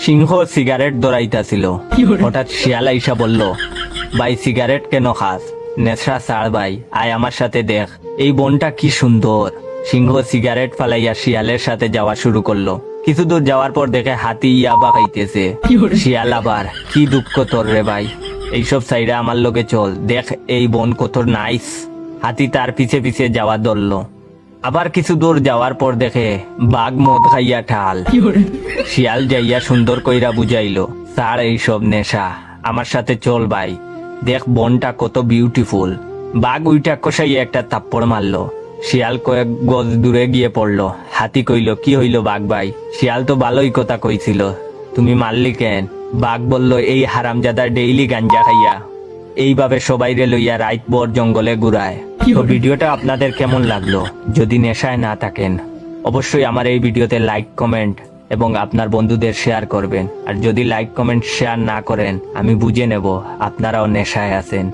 সিংহ cigarette ধরাইতাছিল। হঠাৎ শিয়াল আইসা বলল, ভাই সিগারেট কেন খাস? নেশা ছাড় ভাই, আয় আমার সাথে দেখ এই বনটা কি সুন্দর। সিংহ সিগারেট ফালাইয়া শিয়ালের সাথে যাওয়া শুরু করলো। কিছু দূর যাওয়ার পর দেখে হাতি ইয়াবা খাইতেছে। শিয়াল আবার, কি দুঃখ তোর রে ভাই, এইসব সাইডে আমার লোকে চল, দেখ এই বন কত নাইস। হাতি তার পিছে পিছে যাওয়া ধরলো। আবার কিছু দূর যাওয়ার পর দেখে বাঘ মদ খাইয়া ঠাল। শিয়াল যাইয়া সুন্দর কইরা বুঝাইলো, স্যার এইসব নেশা, আমার সাথে চল ভাই, দেখ বনটা কত বিউটিফুল। বাঘ উইটা কষাইয়া একটা থাপ্পড় মারলো। শিয়াল কয়েক গজ দূরে গিয়ে পড়লো। হাতি কইল, কি হইল বাঘ ভাই? শিয়াল তো ভালোই কথা কইছিল, তুমি মারলি কেন? বাঘ বলল, এই হারামজাদা ডেইলি গাঞ্জা খাইয়া এইভাবে সবাইরে লইয়া রাইত ভর জঙ্গলে ঘুরায়। তো ভিডিওটা আপনাদের কেমন লাগলো? যদি নেশায় না থাকেন অবশ্যই আমার এই ভিডিওতে লাইক কমেন্ট এবং আপনার বন্ধুদের শেয়ার করবেন। আর যদি লাইক কমেন্ট শেয়ার না করেন আমি বুঝে নেব আপনারাও নেশায় আছেন।